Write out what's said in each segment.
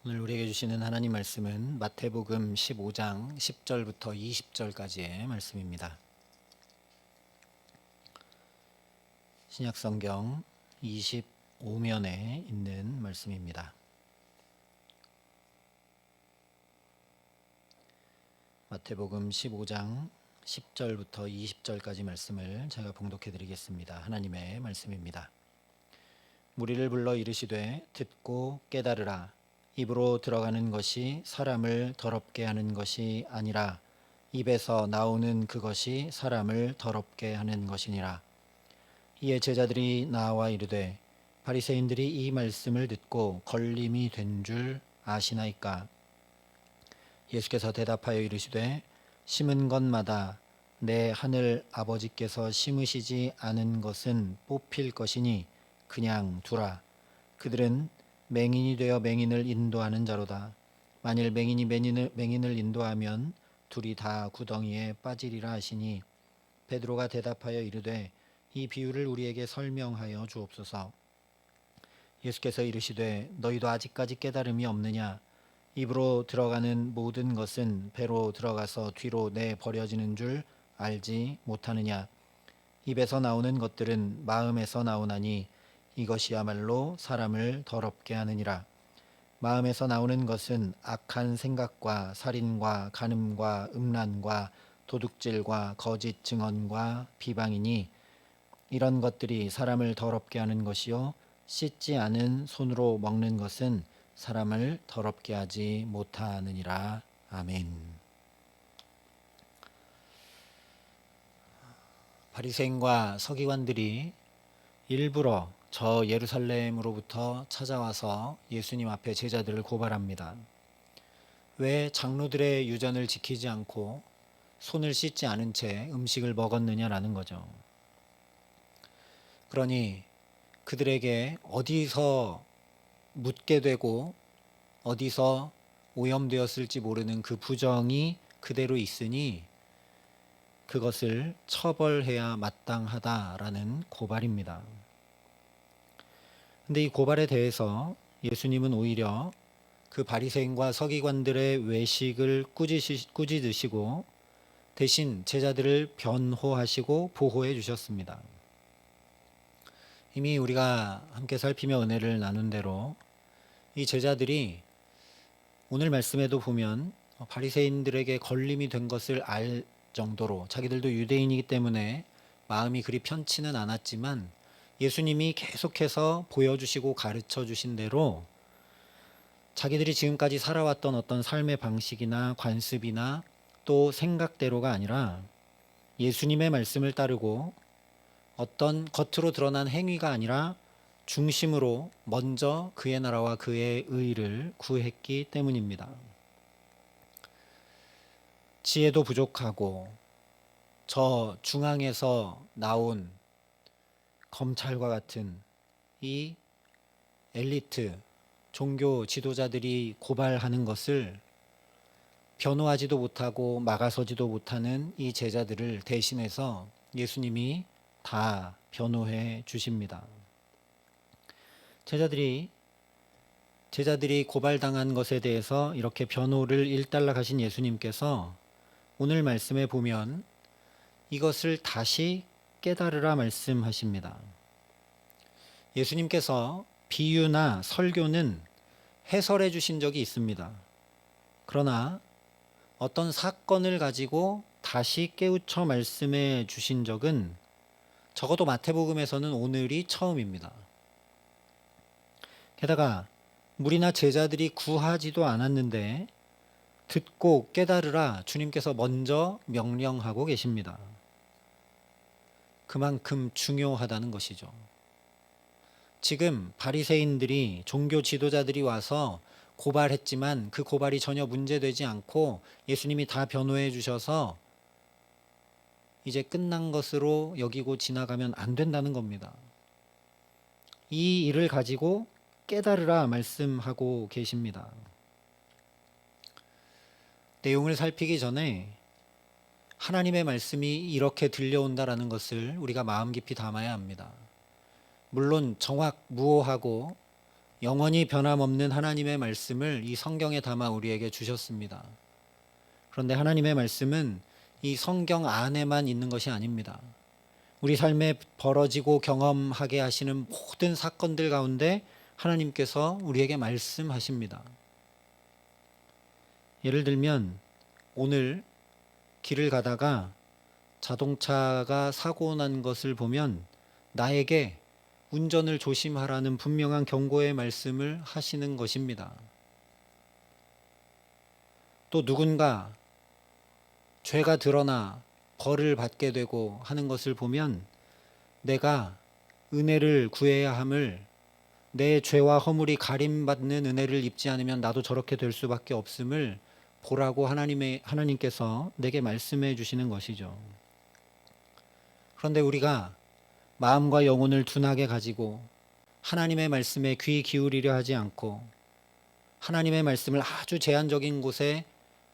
오늘 우리에게 주시는 하나님 말씀은 마태복음 15장 10절부터 20절까지의 말씀입니다. 신약성경 25면에 있는 말씀입니다. 마태복음 15장 10절부터 20절까지 말씀을 제가 봉독해 드리겠습니다. 하나님의 말씀입니다. 무리를 불러 이르시되 듣고 깨달으라. 입으로 들어가는 것이 사람을 더럽게 하는 것이 아니라 입에서 나오는 그것이 사람을 더럽게 하는 것이니라. 이에 제자들이 나와 이르되 바리새인들이 이 말씀을 듣고 걸림이 된 줄 아시나이까. 예수께서 대답하여 이르시되 심은 것마다 내 하늘 아버지께서 심으시지 않은 것은 뽑힐 것이니 그냥 두라. 그들은 맹인이 되어 맹인을 인도하는 자로다. 만일 맹인이 맹인을 인도하면 둘이 다 구덩이에 빠지리라 하시니 베드로가 대답하여 이르되 이 비유를 우리에게 설명하여 주옵소서. 예수께서 이르시되 너희도 아직까지 깨달음이 없느냐. 입으로 들어가는 모든 것은 배로 들어가서 뒤로 내 버려지는 줄 알지 못하느냐. 입에서 나오는 것들은 마음에서 나오나니 이것이야말로 사람을 더럽게 하느니라. 마음에서 나오는 것은 악한 생각과 살인과 간음과 음란과 도둑질과 거짓 증언과 비방이니 이런 것들이 사람을 더럽게 하는 것이요 씻지 않은 손으로 먹는 것은 사람을 더럽게 하지 못하느니라. 아멘. 바리새인과 서기관들이 일부러 저 예루살렘으로부터 찾아와서 예수님 앞에 제자들을 고발합니다. 왜 장로들의 유전을 지키지 않고 손을 씻지 않은 채 음식을 먹었느냐라는 거죠. 그러니 그들에게 어디서 묻게 되고 어디서 오염되었을지 모르는 그 부정이 그대로 있으니 그것을 처벌해야 마땅하다라는 고발입니다. 근데 이 고발에 대해서 예수님은 오히려 그 바리새인과 서기관들의 외식을 꾸짖으시고 대신 제자들을 변호하시고 보호해 주셨습니다. 이미 우리가 함께 살피며 은혜를 나눈 대로 이 제자들이 오늘 말씀에도 보면 바리새인들에게 걸림이 된 것을 알 정도로 자기들도 유대인이기 때문에 마음이 그리 편치는 않았지만 예수님이 계속해서 보여주시고 가르쳐 주신 대로 자기들이 지금까지 살아왔던 어떤 삶의 방식이나 관습이나 또 생각대로가 아니라 예수님의 말씀을 따르고 어떤 겉으로 드러난 행위가 아니라 중심으로 먼저 그의 나라와 그의 의를 구했기 때문입니다. 지혜도 부족하고 저 중앙에서 나온 검찰과 같은 이 엘리트 종교 지도자들이 고발하는 것을 변호하지도 못하고 막아서지도 못하는 이 제자들을 대신해서 예수님이 다 변호해 주십니다. 제자들이 고발당한 것에 대해서 이렇게 변호를 일단락하신 예수님께서 오늘 말씀에 보면 이것을 다시 깨달으라 말씀하십니다. 예수님께서 비유나 설교는 해설해 주신 적이 있습니다. 그러나 어떤 사건을 가지고 다시 깨우쳐 말씀해 주신 적은 적어도 마태복음에서는 오늘이 처음입니다. 게다가 무리나 제자들이 구하지도 않았는데 듣고 깨달으라 주님께서 먼저 명령하고 계십니다. 그만큼 중요하다는 것이죠. 지금 바리새인들이 종교 지도자들이 와서 고발했지만 그 고발이 전혀 문제되지 않고 예수님이 다 변호해 주셔서 이제 끝난 것으로 여기고 지나가면 안 된다는 겁니다. 이 일을 가지고 깨달으라 말씀하고 계십니다. 내용을 살피기 전에 하나님의 말씀이 이렇게 들려온다라는 것을 우리가 마음 깊이 담아야 합니다. 물론 정확무오하고 영원히 변함없는 하나님의 말씀을 이 성경에 담아 우리에게 주셨습니다. 그런데 하나님의 말씀은 이 성경 안에만 있는 것이 아닙니다. 우리 삶에 벌어지고 경험하게 하시는 모든 사건들 가운데 하나님께서 우리에게 말씀하십니다. 예를 들면 오늘 길을 가다가 자동차가 사고 난 것을 보면 나에게 운전을 조심하라는 분명한 경고의 말씀을 하시는 것입니다. 또 누군가 죄가 드러나 벌을 받게 되고 하는 것을 보면 내가 은혜를 구해야 함을, 내 죄와 허물이 가림받는 은혜를 입지 않으면 나도 저렇게 될 수밖에 없음을 보라고 하나님께서 내게 말씀해 주시는 것이죠. 그런데 우리가 마음과 영혼을 둔하게 가지고 하나님의 말씀에 귀 기울이려 하지 않고 하나님의 말씀을 아주 제한적인 곳에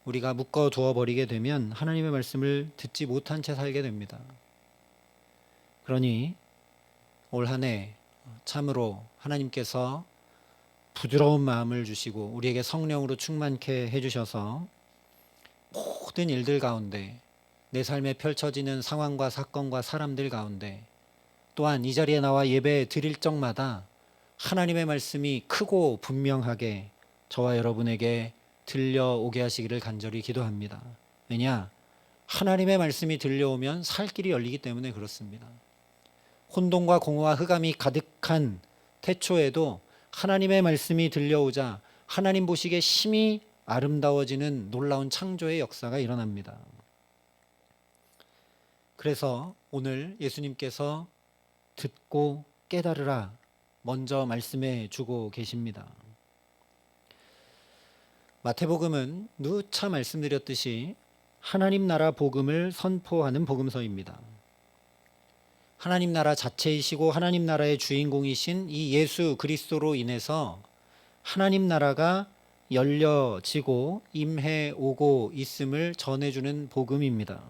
우리가 묶어 두어 버리게 되면 하나님의 말씀을 듣지 못한 채 살게 됩니다. 그러니 올 한 해 참으로 하나님께서 부드러운 마음을 주시고 우리에게 성령으로 충만케 해주셔서 모든 일들 가운데, 내 삶에 펼쳐지는 상황과 사건과 사람들 가운데, 또한 이 자리에 나와 예배 드릴 적마다 하나님의 말씀이 크고 분명하게 저와 여러분에게 들려오게 하시기를 간절히 기도합니다. 왜냐? 하나님의 말씀이 들려오면 살 길이 열리기 때문에 그렇습니다. 혼돈과 공허와 흑암이 가득한 태초에도 하나님의 말씀이 들려오자 하나님 보시기에 심히 아름다워지는 놀라운 창조의 역사가 일어납니다. 그래서 오늘 예수님께서 듣고 깨달으라 먼저 말씀해 주고 계십니다. 마태복음은 누차 말씀드렸듯이 하나님 나라 복음을 선포하는 복음서입니다. 하나님 나라 자체이시고 하나님 나라의 주인공이신 이 예수 그리스도로 인해서 하나님 나라가 열려지고 임해 오고 있음을 전해주는 복음입니다.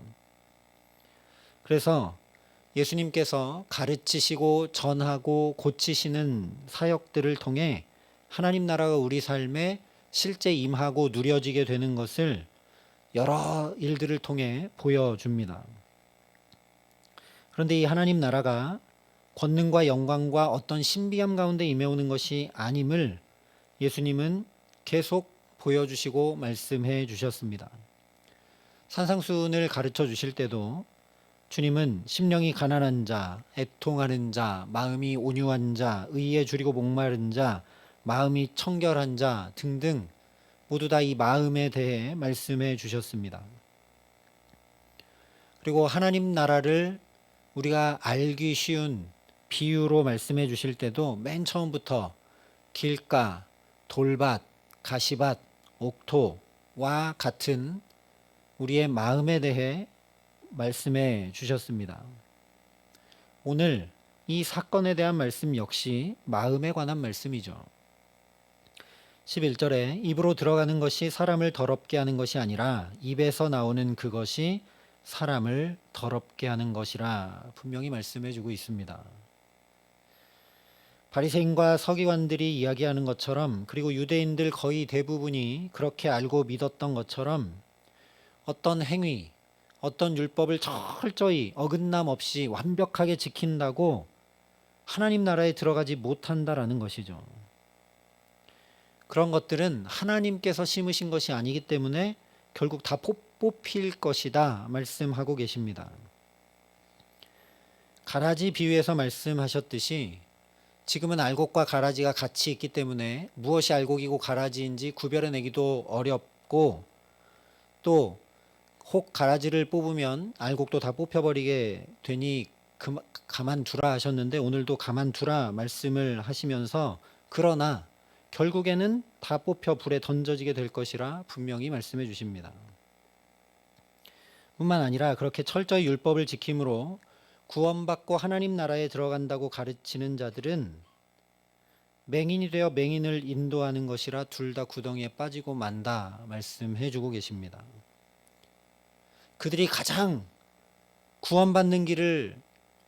그래서 예수님께서 가르치시고 전하고 고치시는 사역들을 통해 하나님 나라가 우리 삶에 실제 임하고 누려지게 되는 것을 여러 일들을 통해 보여줍니다. 그런데 이 하나님 나라가 권능과 영광과 어떤 신비함 가운데 임해오는 것이 아님을 예수님은 계속 보여주시고 말씀해 주셨습니다. 산상수훈을 가르쳐 주실 때도 주님은 심령이 가난한 자, 애통하는 자, 마음이 온유한 자, 의에 줄이고 목마른 자, 마음이 청결한 자 등등 모두 다 이 마음에 대해 말씀해 주셨습니다. 그리고 하나님 나라를 우리가 알기 쉬운 비유로 말씀해 주실 때도 맨 처음부터 길가, 돌밭, 가시밭, 옥토와 같은 우리의 마음에 대해 말씀해 주셨습니다. 오늘 이 사건에 대한 말씀 역시 마음에 관한 말씀이죠. 11절에 입으로 들어가는 것이 사람을 더럽게 하는 것이 아니라 입에서 나오는 그것이 사람을 더럽게 하는 것이라 분명히 말씀해 주고 있습니다. 바리새인과 서기관들이 이야기하는 것처럼, 그리고 유대인들 거의 대부분이 그렇게 알고 믿었던 것처럼 어떤 행위, 어떤 율법을 철저히 어긋남 없이 완벽하게 지킨다고 하나님 나라에 들어가지 못한다라는 것이죠. 그런 것들은 하나님께서 심으신 것이 아니기 때문에 결국 다 뽑힐 것이다 말씀하고 계십니다. 가라지 비유에서 말씀하셨듯이 지금은 알곡과 가라지가 같이 있기 때문에 무엇이 알곡이고 가라지인지 구별해내기도 어렵고, 또 혹 가라지를 뽑으면 알곡도 다 뽑혀버리게 되니 가만두라 하셨는데 오늘도 가만두라 말씀을 하시면서 그러나 결국에는 다 뽑혀 불에 던져지게 될 것이라 분명히 말씀해 주십니다. 뿐만 아니라 그렇게 철저히 율법을 지킴으로 구원받고 하나님 나라에 들어간다고 가르치는 자들은 맹인이 되어 맹인을 인도하는 것이라 둘 다 구덩이에 빠지고 만다 말씀해 주고 계십니다. 그들이 가장 구원받는 길을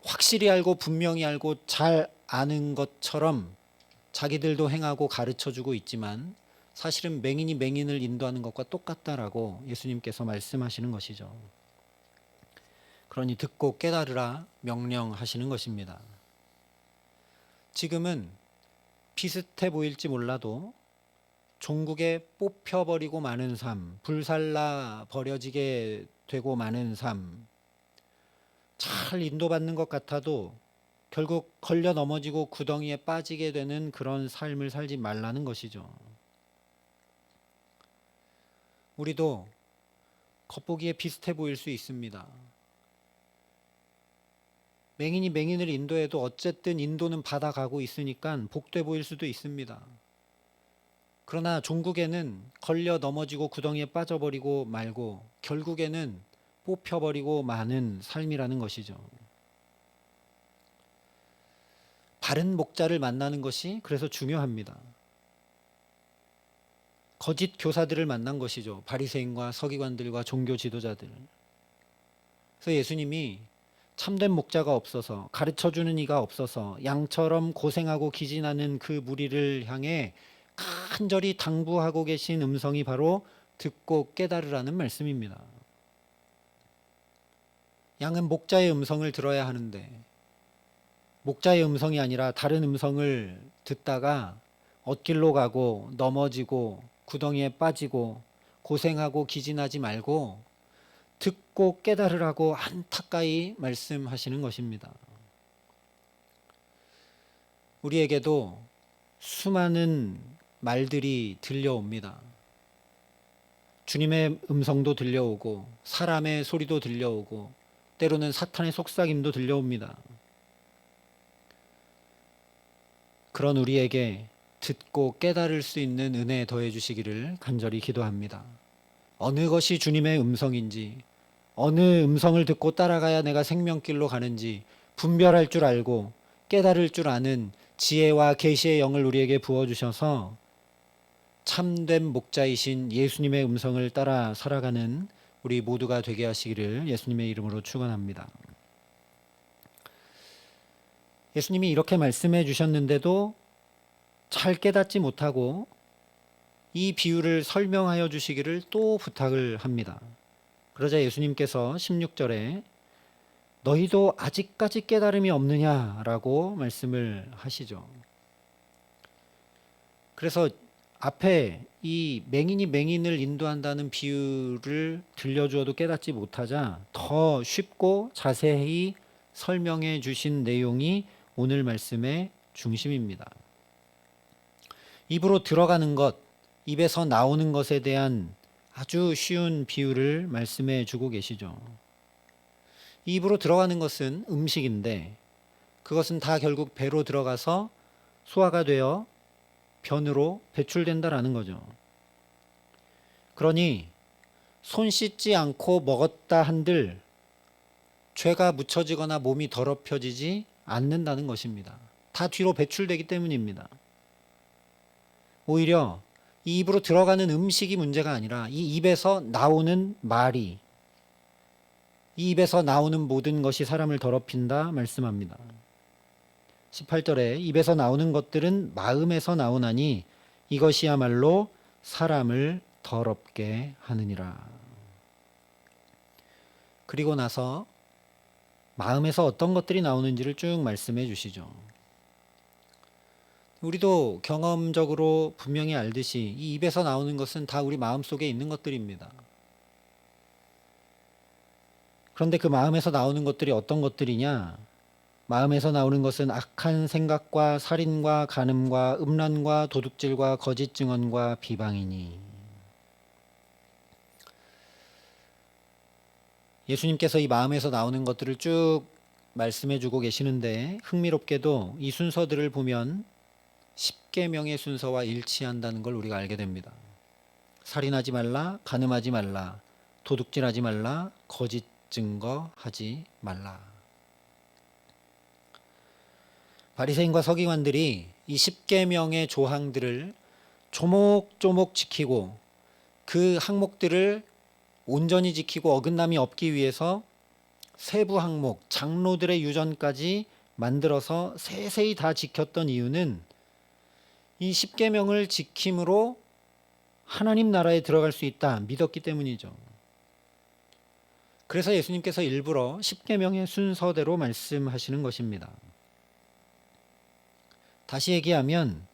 확실히 알고 분명히 알고 잘 아는 것처럼 자기들도 행하고 가르쳐주고 있지만 사실은 맹인이 맹인을 인도하는 것과 똑같다라고 예수님께서 말씀하시는 것이죠. 그러니 듣고 깨달으라 명령하시는 것입니다. 지금은 비슷해 보일지 몰라도 종국에 뽑혀버리고 마는 삶, 불살라 버려지게 되고 마는 삶, 잘 인도받는 것 같아도 결국 걸려 넘어지고 구덩이에 빠지게 되는 그런 삶을 살지 말라는 것이죠. 우리도 겉보기에 비슷해 보일 수 있습니다. 맹인이 맹인을 인도해도 어쨌든 인도는 받아가고 있으니까 복돼 보일 수도 있습니다. 그러나 종국에는 걸려 넘어지고 구덩이에 빠져버리고 말고 결국에는 뽑혀버리고 마는 삶이라는 것이죠. 바른 목자를 만나는 것이 그래서 중요합니다. 거짓 교사들을 만난 것이죠. 바리새인과 서기관들과 종교 지도자들. 그래서 예수님이 참된 목자가 없어서 가르쳐주는 이가 없어서 양처럼 고생하고 기진하는 그 무리를 향해 간절히 당부하고 계신 음성이 바로 듣고 깨달으라는 말씀입니다. 양은 목자의 음성을 들어야 하는데 목자의 음성이 아니라 다른 음성을 듣다가 엇길로 가고 넘어지고 구덩이에 빠지고 고생하고 기진하지 말고 듣고 깨달으라고 안타까이 말씀하시는 것입니다. 우리에게도 수많은 말들이 들려옵니다. 주님의 음성도 들려오고 사람의 소리도 들려오고 때로는 사탄의 속삭임도 들려옵니다. 그런 우리에게 듣고 깨달을 수 있는 은혜 더해 주시기를 간절히 기도합니다. 어느 것이 주님의 음성인지, 어느 음성을 듣고 따라가야 내가 생명길로 가는지 분별할 줄 알고 깨달을 줄 아는 지혜와 계시의 영을 우리에게 부어주셔서 참된 목자이신 예수님의 음성을 따라 살아가는 우리 모두가 되게 하시기를 예수님의 이름으로 축원합니다. 예수님이 이렇게 말씀해 주셨는데도 잘 깨닫지 못하고 이 비유를 설명하여 주시기를 또 부탁을 합니다. 그러자 예수님께서 16절에 너희도 아직까지 깨달음이 없느냐라고 말씀을 하시죠. 그래서 앞에 이 맹인이 맹인을 인도한다는 비유를 들려주어도 깨닫지 못하자 더 쉽고 자세히 설명해 주신 내용이 오늘 말씀의 중심입니다. 입으로 들어가는 것, 입에서 나오는 것에 대한 아주 쉬운 비유를 말씀해 주고 계시죠. 입으로 들어가는 것은 음식인데 그것은 다 결국 배로 들어가서 소화가 되어 변으로 배출된다라는 거죠. 그러니 손 씻지 않고 먹었다 한들 죄가 묻혀지거나 몸이 더럽혀지지 않는다는 것입니다. 다 뒤로 배출되기 때문입니다. 오히려 이 입으로 들어가는 음식이 문제가 아니라 이 입에서 나오는 말이, 이 입에서 나오는 모든 것이 사람을 더럽힌다 말씀합니다. 18절에 입에서 나오는 것들은 마음에서 나오나니 이것이야말로 사람을 더럽게 하느니라. 그리고 나서 마음에서 어떤 것들이 나오는지를 쭉 말씀해 주시죠. 우리도 경험적으로 분명히 알듯이 이 입에서 나오는 것은 다 우리 마음속에 있는 것들입니다. 그런데 그 마음에서 나오는 것들이 어떤 것들이냐? 마음에서 나오는 것은 악한 생각과 살인과 간음과 음란과 도둑질과 거짓 증언과 비방이니. 예수님께서 이 마음에서 나오는 것들을 쭉 말씀해 주고 계시는데 흥미롭게도 이 순서들을 보면 10계명의 순서와 일치한다는 걸 우리가 알게 됩니다. 살인하지 말라, 간음하지 말라, 도둑질하지 말라, 거짓 증거하지 말라. 바리새인과 서기관들이 이 10계명의 조항들을 조목조목 지키고 그 항목들을 온전히 지키고 어긋남이 없기 위해서 세부 항목, 장로들의 유전까지 만들어서 세세히 다 지켰던 이유는 이 십계명을 지킴으로 하나님 나라에 들어갈 수 있다 믿었기 때문이죠. 그래서 예수님께서 일부러 십계명의 순서대로 말씀하시는 것입니다. 다시 얘기하면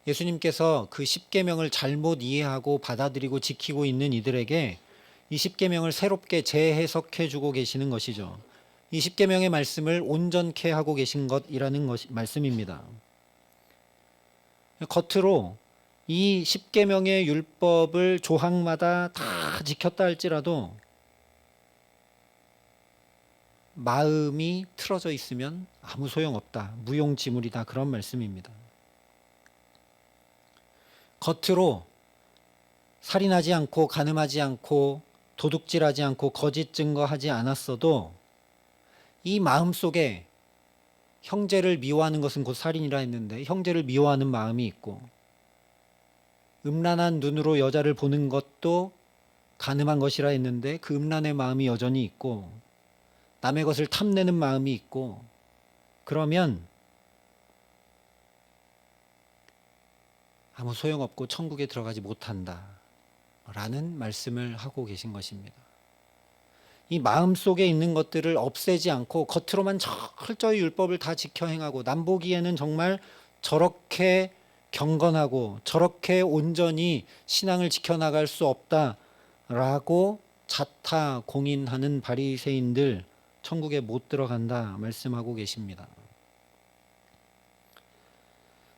예수님께서 그 십계명을 잘못 이해하고 받아들이고 지키고 있는 이들에게 이 십계명을 새롭게 재해석해 주고 계시는 것이죠. 이 십계명의 말씀을 온전케 하고 계신 것이라는 말씀입니다. 겉으로 이 십계명의 율법을 조항마다 다 지켰다 할지라도 마음이 틀어져 있으면 아무 소용없다. 무용지물이다. 그런 말씀입니다. 겉으로 살인하지 않고 간음하지 않고 도둑질하지 않고 거짓 증거하지 않았어도 이 마음속에 형제를 미워하는 것은 곧 살인이라 했는데 형제를 미워하는 마음이 있고 음란한 눈으로 여자를 보는 것도 간음한 것이라 했는데 그 음란의 마음이 여전히 있고 남의 것을 탐내는 마음이 있고 그러면 아무 소용없고 천국에 들어가지 못한다 라는 말씀을 하고 계신 것입니다. 이 마음속에 있는 것들을 없애지 않고 겉으로만 철저히 율법을 다 지켜 행하고 남 보기에는 정말 저렇게 경건하고 저렇게 온전히 신앙을 지켜나갈 수 없다라고 자타 공인하는 바리새인들 천국에 못 들어간다 말씀하고 계십니다.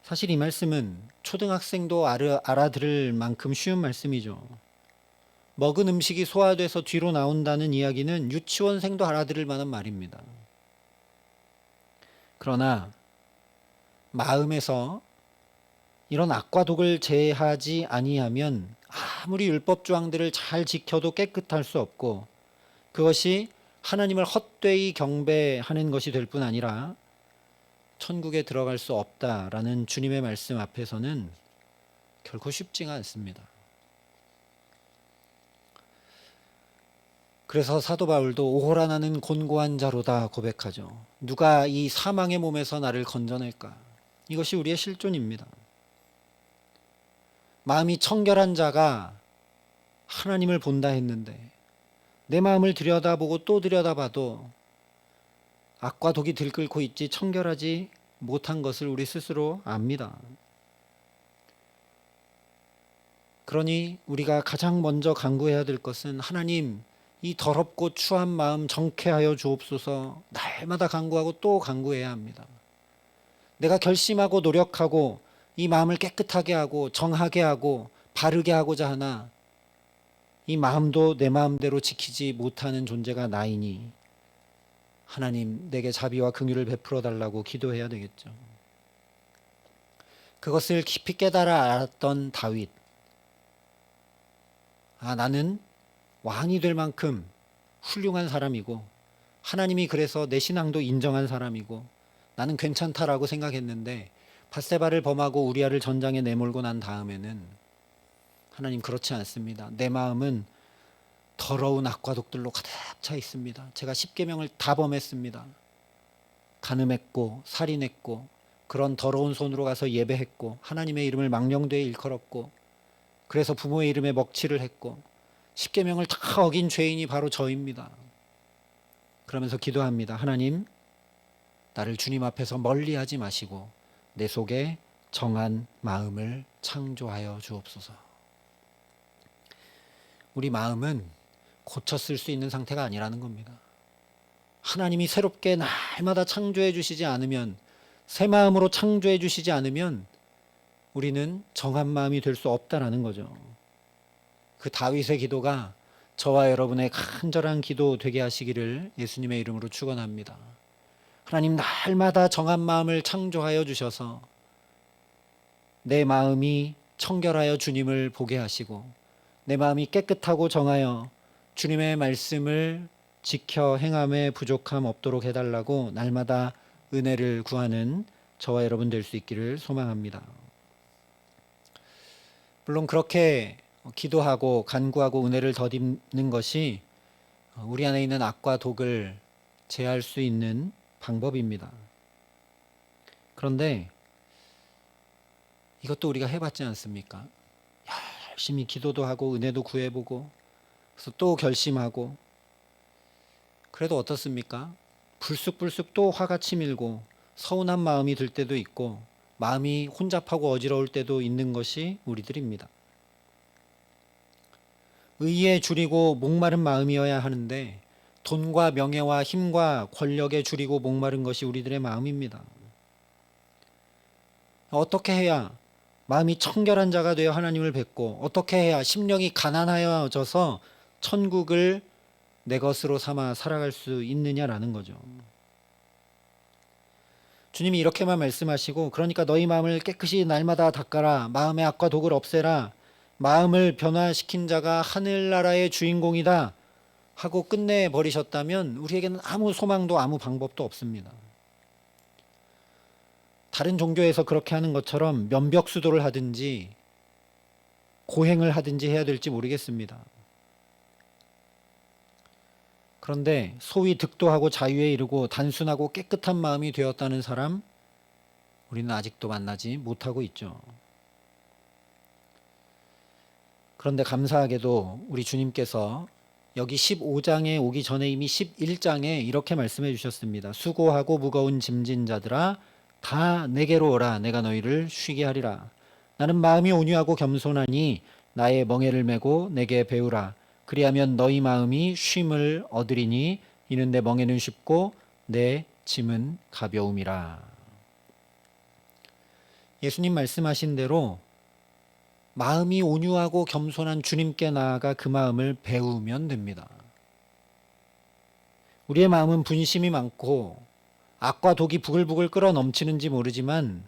사실 이 말씀은 초등학생도 알아들을 만큼 쉬운 말씀이죠. 먹은 음식이 소화돼서 뒤로 나온다는 이야기는 유치원생도 알아들을 만한 말입니다. 그러나 마음에서 이런 악과 독을 제하지 아니하면 아무리 율법 조항들을 잘 지켜도 깨끗할 수 없고 그것이 하나님을 헛되이 경배하는 것이 될 뿐 아니라 천국에 들어갈 수 없다라는 주님의 말씀 앞에서는 결코 쉽지가 않습니다. 그래서 사도 바울도 오호라 나는 곤고한 자로다 고백하죠. 누가 이 사망의 몸에서 나를 건져낼까? 이것이 우리의 실존입니다. 마음이 청결한 자가 하나님을 본다 했는데 내 마음을 들여다보고 또 들여다봐도 악과 독이 들끓고 있지 청결하지 못한 것을 우리 스스로 압니다. 그러니 우리가 가장 먼저 간구해야 될 것은 하나님 이 더럽고 추한 마음 정케하여 주옵소서 날마다 간구하고 또 간구해야 합니다. 내가 결심하고 노력하고 이 마음을 깨끗하게 하고 정하게 하고 바르게 하고자 하나 이 마음도 내 마음대로 지키지 못하는 존재가 나이니 하나님 내게 자비와 긍휼을 베풀어 달라고 기도해야 되겠죠. 그것을 깊이 깨달아 알았던 다윗. 나는 왕이 될 만큼 훌륭한 사람이고 하나님이 그래서 내 신앙도 인정한 사람이고 나는 괜찮다라고 생각했는데 밧세바를 범하고 우리아를 전장에 내몰고 난 다음에는 하나님 그렇지 않습니다. 내 마음은 더러운 악과 독들로 가득 차 있습니다. 제가 십계명을 다 범했습니다. 간음했고 살인했고 그런 더러운 손으로 가서 예배했고 하나님의 이름을 망령되이 일컬었고 그래서 부모의 이름에 먹칠을 했고 십계명을 다 어긴 죄인이 바로 저입니다. 그러면서 기도합니다. 하나님 나를 주님 앞에서 멀리하지 마시고 내 속에 정한 마음을 창조하여 주옵소서. 우리 마음은 고쳤을 수 있는 상태가 아니라는 겁니다. 하나님이 새롭게 날마다 창조해 주시지 않으면 새 마음으로 창조해 주시지 않으면 우리는 정한 마음이 될 수 없다라는 거죠. 그 다윗의 기도가 저와 여러분의 간절한 기도 되게 하시기를 예수님의 이름으로 축원합니다. 하나님 날마다 정한 마음을 창조하여 주셔서 내 마음이 청결하여 주님을 보게 하시고 내 마음이 깨끗하고 정하여 주님의 말씀을 지켜 행함에 부족함 없도록 해달라고 날마다 은혜를 구하는 저와 여러분 될 수 있기를 소망합니다. 물론 그렇게 기도하고 간구하고 은혜를 더듬는 것이 우리 안에 있는 악과 독을 제할 수 있는 방법입니다. 그런데 이것도 우리가 해봤지 않습니까? 열심히 기도도 하고 은혜도 구해보고 그래서 또 결심하고 그래도 어떻습니까? 불쑥불쑥 또 화가 치밀고 서운한 마음이 들 때도 있고 마음이 혼잡하고 어지러울 때도 있는 것이 우리들입니다. 의에 줄이고 목마른 마음이어야 하는데 돈과 명예와 힘과 권력에 줄이고 목마른 것이 우리들의 마음입니다. 어떻게 해야 마음이 청결한 자가 되어 하나님을 뵙고 어떻게 해야 심령이 가난하여져서 천국을 내 것으로 삼아 살아갈 수 있느냐라는 거죠. 주님이 이렇게만 말씀하시고 그러니까 너희 마음을 깨끗이 날마다 닦아라. 마음의 악과 독을 없애라. 마음을 변화시킨 자가 하늘나라의 주인공이다 하고 끝내버리셨다면 우리에게는 아무 소망도 아무 방법도 없습니다. 다른 종교에서 그렇게 하는 것처럼 면벽수도를 하든지 고행을 하든지 해야 될지 모르겠습니다. 그런데 소위 득도하고 자유에 이르고 단순하고 깨끗한 마음이 되었다는 사람 우리는 아직도 만나지 못하고 있죠. 그런데 감사하게도 우리 주님께서 여기 15장에 오기 전에 이미 11장에 이렇게 말씀해 주셨습니다. 수고하고 무거운 짐진 자들아 다 내게로 오라. 내가 너희를 쉬게 하리라. 나는 마음이 온유하고 겸손하니 나의 멍에를 메고 내게 배우라. 그리하면 너희 마음이 쉼을 얻으리니 이는 내 멍에는 쉽고 내 짐은 가벼움이라. 예수님 말씀하신 대로 마음이 온유하고 겸손한 주님께 나아가 그 마음을 배우면 됩니다. 우리의 마음은 분심이 많고 악과 독이 부글부글 끓어 넘치는지 모르지만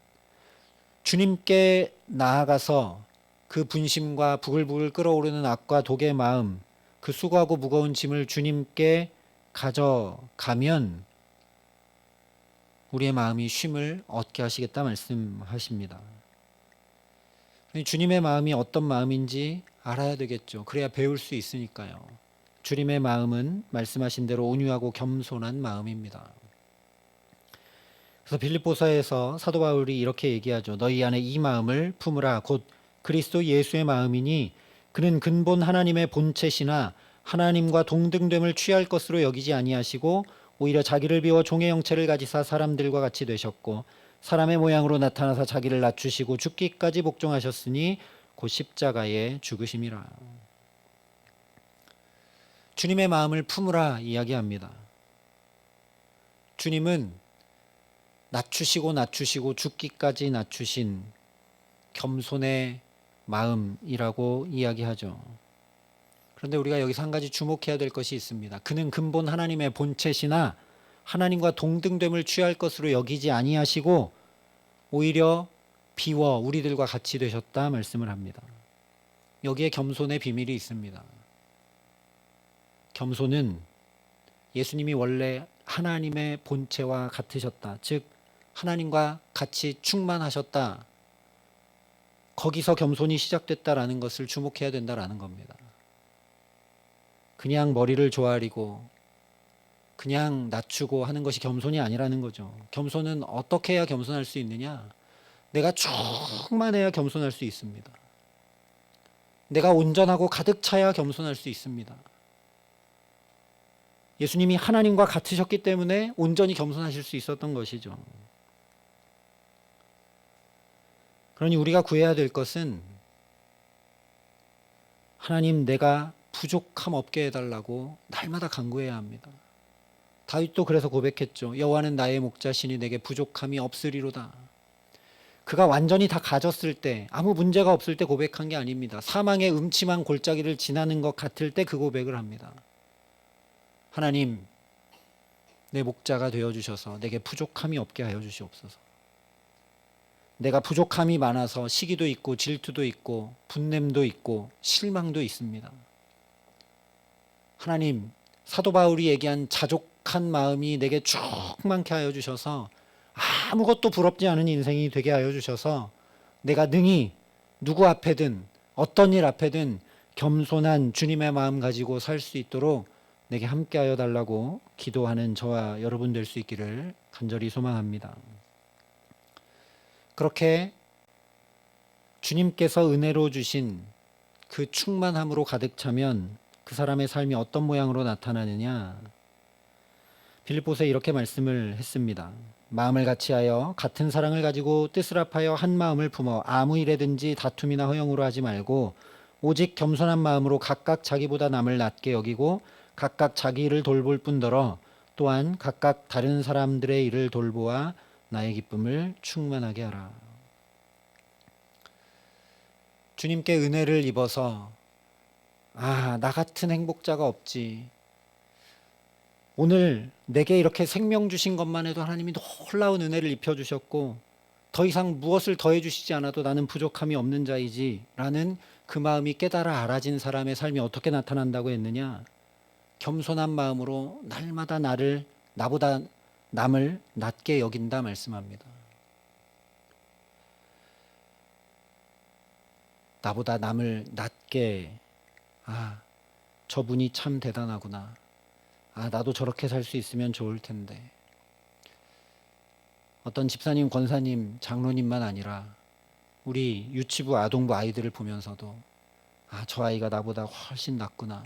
주님께 나아가서 그 분심과 부글부글 끓어오르는 악과 독의 마음, 그 수고하고 무거운 짐을 주님께 가져가면 우리의 마음이 쉼을 얻게 하시겠다 말씀하십니다. 주님의 마음이 어떤 마음인지 알아야 되겠죠. 그래야 배울 수 있으니까요. 주님의 마음은 말씀하신 대로 온유하고 겸손한 마음입니다. 그래서 빌립보서에서 사도 바울이 이렇게 얘기하죠. 너희 안에 이 마음을 품으라. 곧 그리스도 예수의 마음이니 그는 근본 하나님의 본체시나 하나님과 동등됨을 취할 것으로 여기지 아니하시고 오히려 자기를 비워 종의 형체를 가지사 사람들과 같이 되셨고 사람의 모양으로 나타나사 자기를 낮추시고 죽기까지 복종하셨으니 곧 십자가에 죽으심이라. 주님의 마음을 품으라 이야기합니다. 주님은 낮추시고 죽기까지 낮추신 겸손의 마음이라고 이야기하죠. 그런데 우리가 여기서 한 가지 주목해야 될 것이 있습니다. 그는 근본 하나님의 본체시나 하나님과 동등됨을 취할 것으로 여기지 아니하시고 오히려 비워 우리들과 같이 되셨다 말씀을 합니다. 여기에 겸손의 비밀이 있습니다. 겸손은 예수님이 원래 하나님의 본체와 같으셨다. 즉 하나님과 같이 충만하셨다. 거기서 겸손이 시작됐다라는 것을 주목해야 된다라는 겁니다. 그냥 머리를 조아리고 그냥 낮추고 하는 것이 겸손이 아니라는 거죠. 겸손은 어떻게 해야 겸손할 수 있느냐? 내가 충만해야 겸손할 수 있습니다. 내가 온전하고 가득 차야 겸손할 수 있습니다. 예수님이 하나님과 같으셨기 때문에 온전히 겸손하실 수 있었던 것이죠. 그러니 우리가 구해야 될 것은 하나님 내가 부족함 없게 해달라고 날마다 간구해야 합니다. 다윗도 그래서 고백했죠. 여호와는 나의 목자시니 내게 부족함이 없으리로다. 그가 완전히 다 가졌을 때 아무 문제가 없을 때 고백한 게 아닙니다. 사망의 음침한 골짜기를 지나는 것 같을 때 그 고백을 합니다. 하나님 내 목자가 되어주셔서 내게 부족함이 없게 하여 주시옵소서. 내가 부족함이 많아서 시기도 있고 질투도 있고 분냄도 있고 실망도 있습니다. 하나님 사도 바울이 얘기한 자족한 마음이 내게 충만케 하여 주셔서 아무것도 부럽지 않은 인생이 되게 하여 주셔서 내가 능히 누구 앞에든 어떤 일 앞에든 겸손한 주님의 마음 가지고 살 수 있도록 내게 함께하여 달라고 기도하는 저와 여러분 될 수 있기를 간절히 소망합니다. 그렇게 주님께서 은혜로 주신 그 충만함으로 가득 차면 그 사람의 삶이 어떤 모양으로 나타나느냐? 빌립보서에 이렇게 말씀을 했습니다. 마음을 같이하여 같은 사랑을 가지고 뜻을 합하여 한 마음을 품어 아무 일에든지 다툼이나 허영으로 하지 말고 오직 겸손한 마음으로 각각 자기보다 남을 낮게 여기고 각각 자기 일을 돌볼 뿐더러 또한 각각 다른 사람들의 일을 돌보아 나의 기쁨을 충만하게 하라. 주님께 은혜를 입어서 나 같은 행복자가 없지. 오늘 내게 이렇게 생명 주신 것만 해도 하나님이 놀라운 은혜를 입혀주셨고 더 이상 무엇을 더해 주시지 않아도 나는 부족함이 없는 자이지 라는 그 마음이 깨달아 알아진 사람의 삶이 어떻게 나타난다고 했느냐? 겸손한 마음으로 날마다 나보다 남을 낮게 여긴다 말씀합니다. 나보다 남을 낮게, 저분이 참 대단하구나. 나도 저렇게 살 수 있으면 좋을 텐데. 어떤 집사님, 권사님, 장로님만 아니라 우리 유치부, 아동부 아이들을 보면서도 저 아이가 나보다 훨씬 낫구나.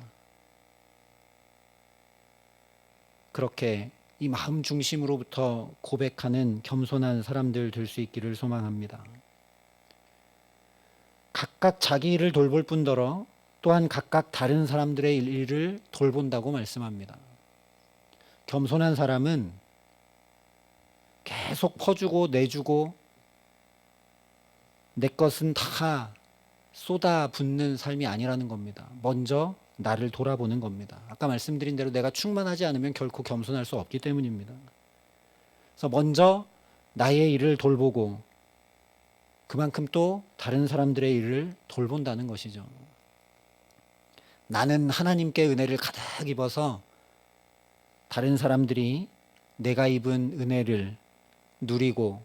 그렇게 이 마음 중심으로부터 고백하는 겸손한 사람들 될 수 있기를 소망합니다. 각각 자기 일을 돌볼 뿐더러 또한 각각 다른 사람들의 일을 돌본다고 말씀합니다. 겸손한 사람은 계속 퍼주고 내주고 내 것은 다 쏟아붓는 삶이 아니라는 겁니다. 먼저 나를 돌아보는 겁니다. 아까 말씀드린 대로 내가 충만하지 않으면 결코 겸손할 수 없기 때문입니다. 그래서 먼저 나의 일을 돌보고 그만큼 또 다른 사람들의 일을 돌본다는 것이죠. 나는 하나님께 은혜를 가득 입어서 다른 사람들이 내가 입은 은혜를 누리고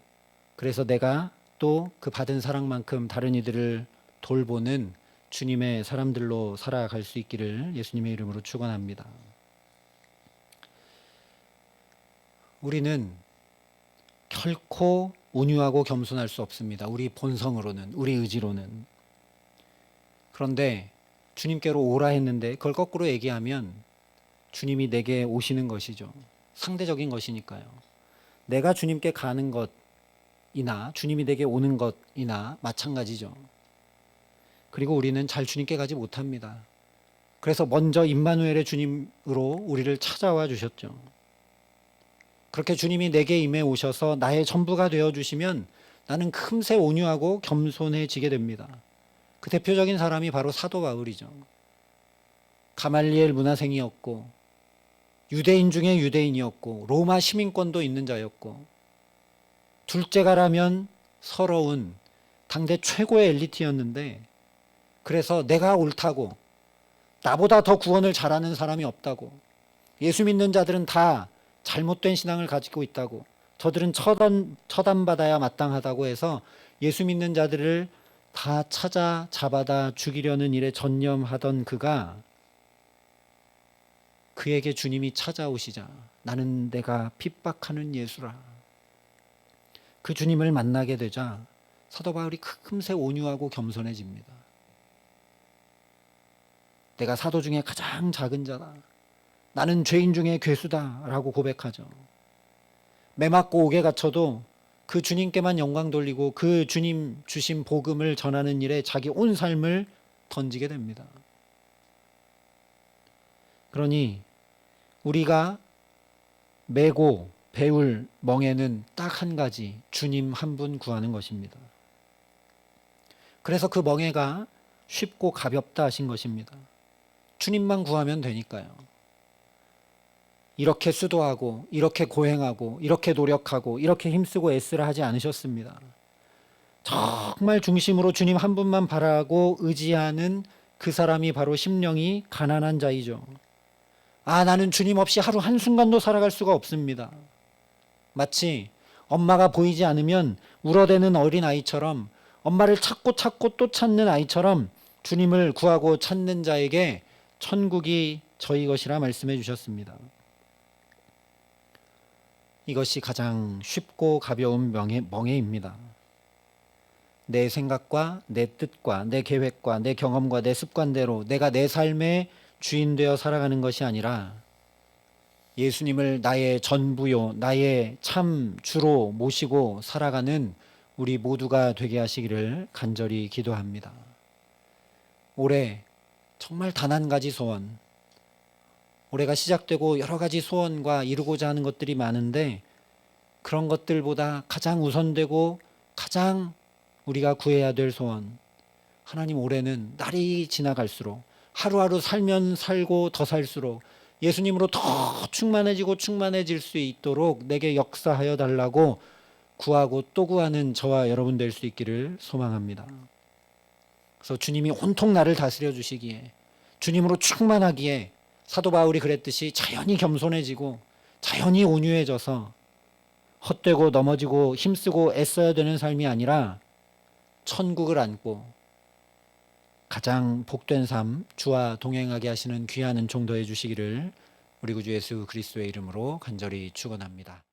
그래서 내가 또 그 받은 사랑만큼 다른 이들을 돌보는 주님의 사람들로 살아갈 수 있기를 예수님의 이름으로 축원합니다. 우리는 결코 온유하고 겸손할 수 없습니다. 우리 본성으로는, 우리 의지로는. 그런데 주님께로 오라 했는데 그걸 거꾸로 얘기하면 주님이 내게 오시는 것이죠. 상대적인 것이니까요. 내가 주님께 가는 것이나 주님이 내게 오는 것이나 마찬가지죠. 그리고 우리는 잘 주님께 가지 못합니다. 그래서 먼저 임마누엘의 주님으로 우리를 찾아와 주셨죠. 그렇게 주님이 내게 임해 오셔서 나의 전부가 되어 주시면 나는 금세 온유하고 겸손해지게 됩니다. 그 대표적인 사람이 바로 사도 바울이죠. 가말리엘 문화생이었고 유대인 중에 유대인이었고 로마 시민권도 있는 자였고 둘째가라면 서러운 당대 최고의 엘리트였는데 그래서 내가 옳다고 나보다 더 구원을 잘하는 사람이 없다고 예수 믿는 자들은 다 잘못된 신앙을 가지고 있다고 저들은 처단받아야 마땅하다고 해서 예수 믿는 자들을 다 찾아 잡아다 죽이려는 일에 전념하던 그에게 주님이 찾아오시자 나는 내가 핍박하는 예수라. 그 주님을 만나게 되자 사도 바울이 금세 온유하고 겸손해집니다. 내가 사도 중에 가장 작은 자다. 나는 죄인 중에 괴수다 라고 고백하죠. 매 맞고 옥에 갇혀도 그 주님께만 영광 돌리고 그 주님 주신 복음을 전하는 일에 자기 온 삶을 던지게 됩니다. 그러니 우리가 메고 배울 멍에는 딱 한 가지, 주님 한 분 구하는 것입니다. 그래서 그 멍에가 쉽고 가볍다 하신 것입니다. 주님만 구하면 되니까요. 이렇게 수도하고 이렇게 고행하고 이렇게 노력하고 이렇게 힘쓰고 애쓰라 하지 않으셨습니다. 정말 중심으로 주님 한 분만 바라고 의지하는 그 사람이 바로 심령이 가난한 자이죠. 나는 주님 없이 하루 한순간도 살아갈 수가 없습니다. 마치 엄마가 보이지 않으면 울어대는 어린 아이처럼 엄마를 찾고 또 찾는 아이처럼 주님을 구하고 찾는 자에게 천국이 저희 것이라 말씀해 주셨습니다. 이것이 가장 쉽고 가벼운 멍에입니다. 내 생각과 내 뜻과 내 계획과 내 경험과 내 습관대로 내가 내 삶의 주인 되어 살아가는 것이 아니라 예수님을 나의 전부요, 나의 참 주로 모시고 살아가는 우리 모두가 되게 하시기를 간절히 기도합니다. 올해 정말 단 한 가지 소원, 올해가 시작되고 여러 가지 소원과 이루고자 하는 것들이 많은데 그런 것들보다 가장 우선되고 가장 우리가 구해야 될 소원, 하나님, 올해는 날이 지나갈수록 하루하루 살면 살고 더 살수록 예수님으로 더 충만해지고 충만해질 수 있도록 내게 역사하여 달라고 구하고 또 구하는 저와 여러분 될 수 있기를 소망합니다. 그래서 주님이 온통 나를 다스려 주시기에, 주님으로 충만하기에 사도 바울이 그랬듯이 자연히 겸손해지고 자연히 온유해져서 헛되고 넘어지고 힘쓰고 애써야 되는 삶이 아니라 천국을 안고 가장 복된 삶, 주와 동행하게 하시는 귀한 은총 더해 주시기를 우리 구주 예수 그리스도의 이름으로 간절히 축원합니다.